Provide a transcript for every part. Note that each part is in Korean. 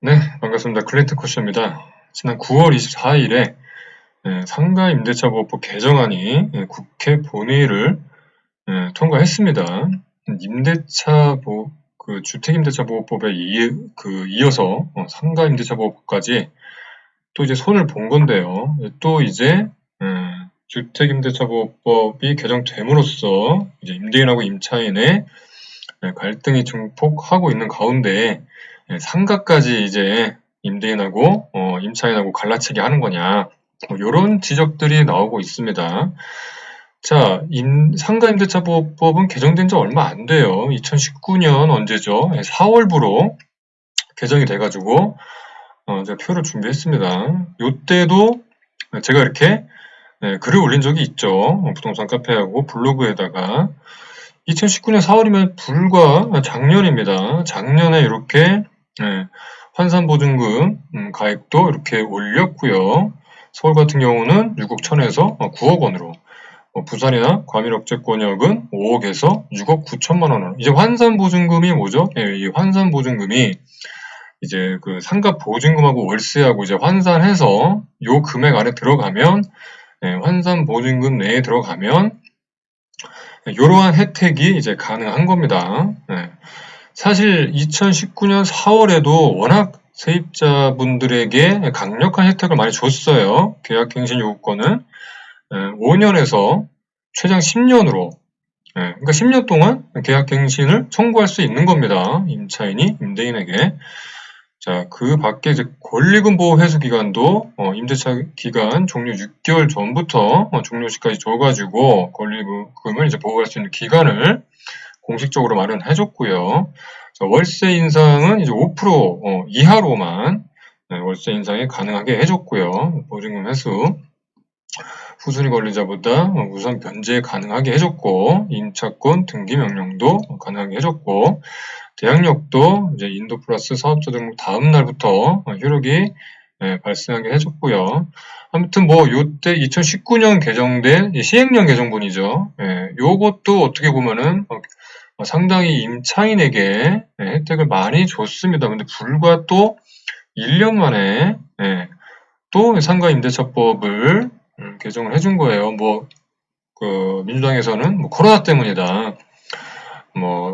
네, 반갑습니다. 클린트 코쇼입니다. 지난 9월 24일에 상가 임대차 보호법 개정안이 국회 본회의를 통과했습니다. 임대차 보 주택 임대차 보호법에 이어서 상가 임대차 보호법까지 또 이제 손을 본 건데요. 또 이제 주택 임대차 보호법이 개정됨으로써 이제 임대인하고 임차인의 갈등이 증폭하고 있는 가운데 상가까지 이제 임대인하고 임차인하고 갈라치기 하는 거냐, 이런 지적들이 나오고 있습니다. 자, 상가 임대차 보호법은 개정된 지 얼마 안 돼요. 2019년 언제죠? 4월부로 개정이 돼가지고 제가 표를 준비했습니다. 요때도 제가 이렇게 글을 올린 적이 있죠. 부동산 카페하고 블로그에다가 2019년 4월이면 불과 작년입니다. 작년에 이렇게 환산보증금 가액도 이렇게 올렸고요. 서울 같은 경우는 6억 1천에서 9억 원으로, 부산이나 과밀억제권역은 5억에서 6억 9천만 원으로. 이제 환산보증금이 뭐죠? 이 환산보증금이 이제 그 상가 보증금하고 월세하고 이제 환산해서 요 금액 안에 들어가면, 환산보증금 내에 들어가면 이러한 혜택이 이제 가능한 겁니다. 사실 2019년 4월에도 워낙 세입자분들에게 강력한 혜택을 많이 줬어요. 계약갱신 요구권은 5년에서 최장 10년으로, 그러니까 10년 동안 계약갱신을 청구할 수 있는 겁니다. 임차인이 임대인에게. 자, 그 밖에 이제 권리금 보호 회수 기간도 임대차 기간 종료 6개월 전부터 종료 시까지 줘가지고 권리금을 이제 보호할 수 있는 기간을 공식적으로 마련해줬고요. 자, 월세 인상은 이제 5% 이하로만 월세 인상이 가능하게 해줬고요. 보증금 회수, 후순위 권리자보다 우선 변제 가능하게 해줬고, 임차권 등기 명령도 가능하게 해줬고, 대항력도 이제 인도 플러스 사업자 등록 다음 날부터 효력이 발생하게 해줬고요. 아무튼 뭐 요때 2019년 개정된 시행령 개정분이죠. 요것도 어떻게 보면은 상당히 임차인에게 혜택을 많이 줬습니다. 근데 불과 또 1년 만에 또 상가 임대차법을 개정을 해준 거예요. 민주당에서는 코로나 때문이다,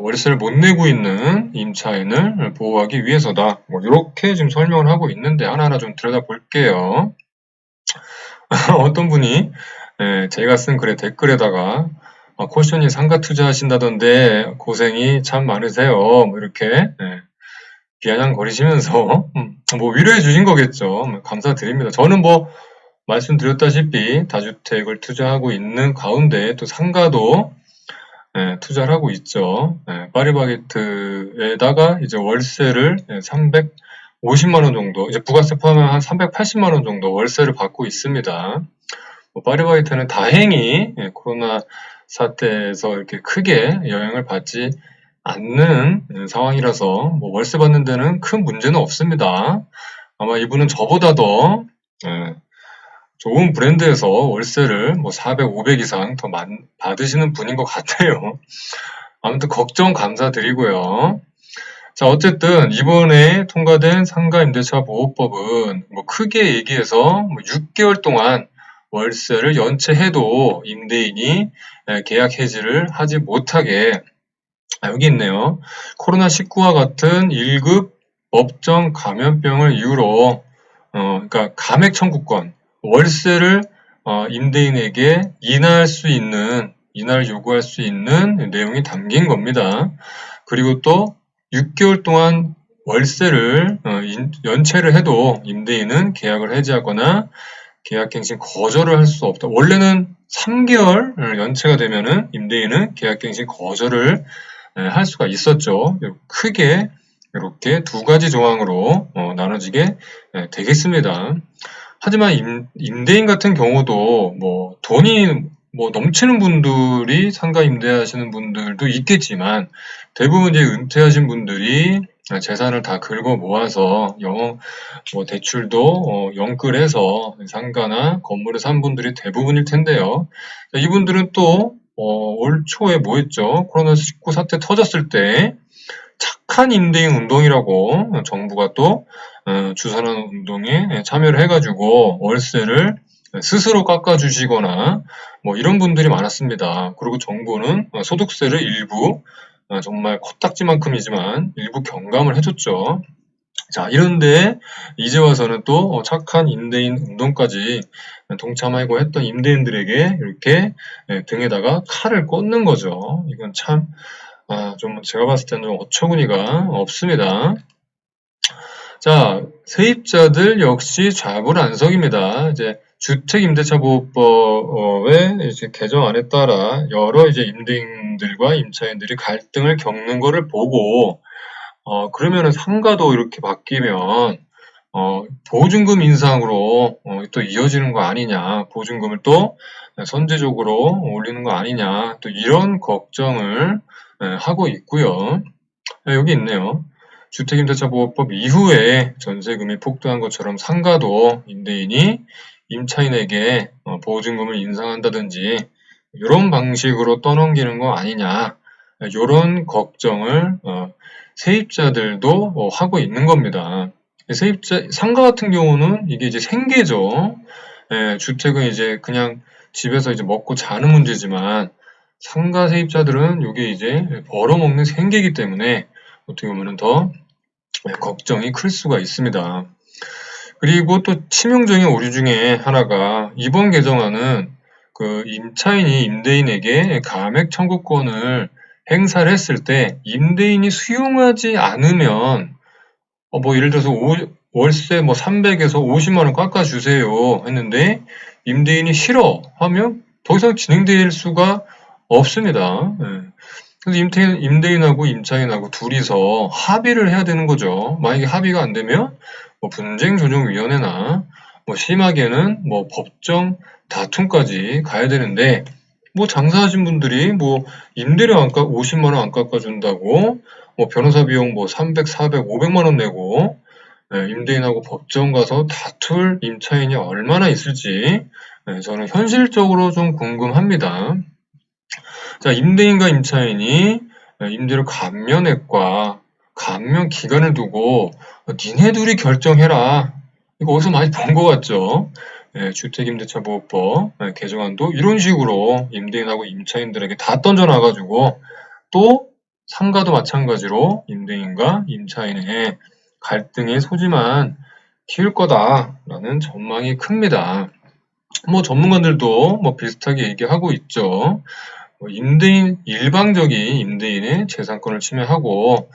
월세를 못 내고 있는 임차인을 보호하기 위해서다, 이렇게 지금 설명을 하고 있는데 하나하나 좀 들여다볼게요. 어떤 분이 제가 쓴 글에 댓글에다가 코션이 상가 투자하신다던데 고생이 참 많으세요, 이렇게 비아냥거리시면서 위로해 주신 거겠죠. 감사드립니다. 저는 말씀드렸다시피 다주택을 투자하고 있는 가운데 또 상가도 투자를 하고 있죠. 파리바게트에다가 이제 월세를 350만 원 정도, 이제 부가세 포함하면 한 380만 원 정도 월세를 받고 있습니다. 파리바게트는 다행히 코로나 사태에서 이렇게 크게 영향을 받지 않는 상황이라서 월세 받는 데는 큰 문제는 없습니다. 아마 이분은 저보다 더 좋은 브랜드에서 월세를 400, 500 이상 더 받으시는 분인 것 같아요. 아무튼 걱정 감사드리고요. 자, 어쨌든 이번에 통과된 상가 임대차 보호법은 크게 얘기해서 6개월 동안 월세를 연체해도 임대인이 계약 해지를 하지 못하게, 여기 있네요. 코로나19와 같은 1급 법정 감염병을 이유로 그러니까 감액 청구권, 월세를 임대인에게 인하를 요구할 수 있는 내용이 담긴 겁니다. 그리고 또 6개월 동안 월세를 연체를 해도 임대인은 계약을 해지하거나 계약갱신 거절을 할 수 없다. 원래는 3개월 연체가 되면은 임대인은 계약갱신 거절을 할 수가 있었죠. 크게 이렇게 두 가지 조항으로 나눠지게 되겠습니다. 하지만 임대인 같은 경우도 돈이 넘치는 분들이 상가 임대하시는 분들도 있겠지만, 대부분 이제 은퇴하신 분들이 재산을 다 긁어 모아서 대출도 영끌해서 상가나 건물을 산 분들이 대부분일 텐데요. 이분들은 또 올 초에 뭐 했죠? 코로나19 사태 터졌을 때 착한 임대인 운동이라고 정부가 또 주선하는 운동에 참여를 해가지고 월세를 스스로 깎아주시거나 뭐 이런 분들이 많았습니다. 그리고 정부는 소득세를 일부 정말 코딱지만큼이지만 일부 경감을 해줬죠. 자, 이런데 이제 와서는 또 착한 임대인 운동까지 동참하고 했던 임대인들에게 이렇게 등에다가 칼을 꽂는 거죠. 이건 참 좀 제가 봤을 때는 좀 어처구니가 없습니다. 자, 세입자들 역시 좌불안석입니다. 이제 주택임대차보호법의 이제 개정안에 따라 여러 이제 임대인들과 임차인들이 갈등을 겪는 것을 보고 그러면은 상가도 이렇게 바뀌면 보증금 인상으로 또 이어지는 거 아니냐, 보증금을 또 선제적으로 올리는 거 아니냐, 또 이런 걱정을 하고 있고요. 여기 있네요. 주택임대차보호법 이후에 전세금이 폭등한 것처럼 상가도 임대인이 임차인에게 보증금을 인상한다든지 이런 방식으로 떠넘기는 거 아니냐, 이런 걱정을 세입자들도 하고 있는 겁니다. 상가 같은 경우는 이게 이제 생계죠. 주택은 이제 그냥 집에서 이제 먹고 자는 문제지만 상가 세입자들은 이게 이제 벌어먹는 생계이기 때문에 어떻게 보면 더 걱정이 클 수가 있습니다. 그리고 또 치명적인 오류 중에 하나가 이번 개정안은 그 임차인이 임대인에게 감액 청구권을 행사를 했을 때 임대인이 수용하지 않으면 뭐 예를 들어서 월세 뭐 300에서 50만 원 깎아주세요 했는데 임대인이 싫어 하면 더 이상 진행될 수가 없습니다. 그래서 임대인하고 임차인하고 둘이서 합의를 해야 되는 거죠. 만약에 합의가 안 되면 뭐 분쟁조정위원회나 뭐 심하게는 뭐 법정 다툼까지 가야 되는데 뭐 장사하신 분들이 뭐 임대료 50만 원 안 깎아준다고 뭐 변호사 비용 뭐 300, 400, 500만 원 내고 임대인하고 법정 가서 다툴 임차인이 얼마나 있을지 저는 현실적으로 좀 궁금합니다. 자, 임대인과 임차인이 임대료 감면액과 감면 기간을 두고 니네 둘이 결정해라. 이거 어디서 많이 본 것 같죠? 주택임대차보호법 개정안도 이런 식으로 임대인하고 임차인들에게 다 던져놔가지고 또 상가도 마찬가지로 임대인과 임차인의 갈등의 소지만 키울 거다라는 전망이 큽니다. 뭐 전문가들도 뭐 비슷하게 얘기하고 있죠. 일방적인 임대인의 재산권을 침해하고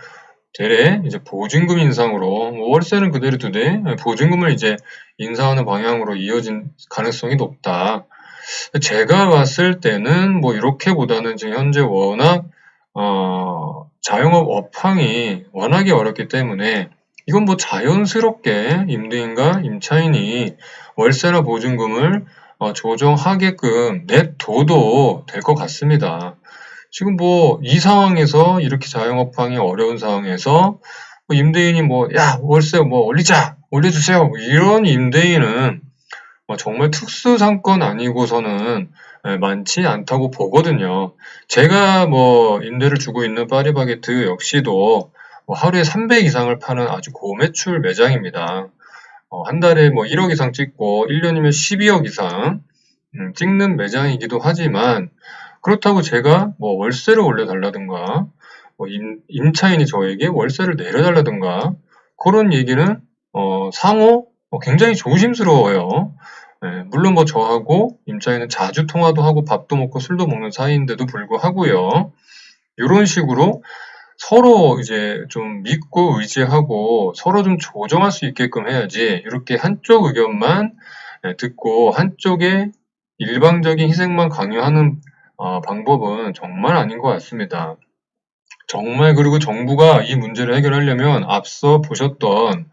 대래 이제 보증금 인상으로 월세는 그대로 두되 보증금을 이제 인상하는 방향으로 이어진 가능성이 높다. 제가 봤을 때는 뭐 이렇게보다는 지금 현재 워낙 자영업 업황이 워낙에 어렵기 때문에 이건 뭐 자연스럽게 임대인과 임차인이 월세나 보증금을 조정하게끔 냅둬도 될 것 같습니다. 지금 뭐 이 상황에서 이렇게 자영업황이 어려운 상황에서 뭐 임대인이 뭐 야 월세 뭐 올려주세요 뭐 이런 임대인은 정말 특수 상권 아니고서는 많지 않다고 보거든요. 제가 뭐 임대를 주고 있는 파리바게트 역시도 뭐 하루에 300 이상을 파는 아주 고매출 매장입니다. 한 달에 뭐 1억 이상 찍고 1년이면 12억 이상 찍는 매장이기도 하지만 그렇다고 제가 뭐 월세를 올려달라든가 뭐 임차인이 저에게 월세를 내려달라든가 그런 얘기는 상호 굉장히 조심스러워요. 물론 뭐 저하고 임차인은 자주 통화도 하고 밥도 먹고 술도 먹는 사이인데도 불구하고요. 이런 식으로 서로 이제 좀 믿고 의지하고 서로 좀 조정할 수 있게끔 해야지 이렇게 한쪽 의견만 듣고 한쪽의 일방적인 희생만 강요하는 방법은 정말 아닌 것 같습니다. 정말 그리고 정부가 이 문제를 해결하려면 앞서 보셨던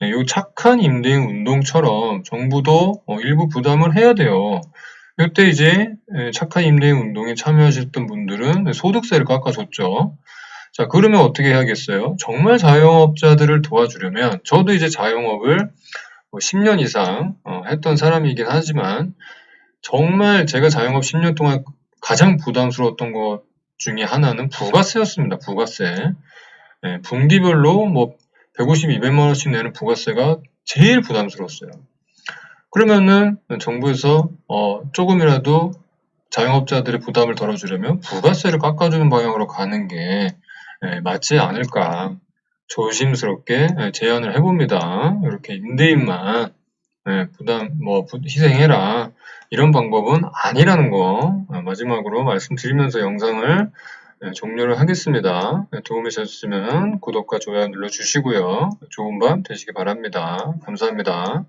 이 착한 임대인 운동처럼 정부도 일부 부담을 해야 돼요. 이때 이제 착한 임대인 운동에 참여하셨던 분들은 소득세를 깎아줬죠. 자, 그러면 어떻게 해야겠어요? 정말 자영업자들을 도와주려면 저도 이제 자영업을 10년 이상 했던 사람이긴 하지만 정말 제가 자영업 10년 동안 가장 부담스러웠던 것 중에 하나는 부가세였습니다. 부가세. 분기별로 뭐 150, 200만 원씩 내는 부가세가 제일 부담스러웠어요. 그러면은 정부에서 조금이라도 자영업자들의 부담을 덜어주려면 부가세를 깎아주는 방향으로 가는 게 맞지 않을까 조심스럽게 제안을 해봅니다. 이렇게 임대인만 희생해라 이런 방법은 아니라는 거 마지막으로 말씀드리면서 영상을 종료를 하겠습니다. 도움이 되셨으면 구독과 좋아요 눌러주시고요. 좋은 밤 되시기 바랍니다. 감사합니다.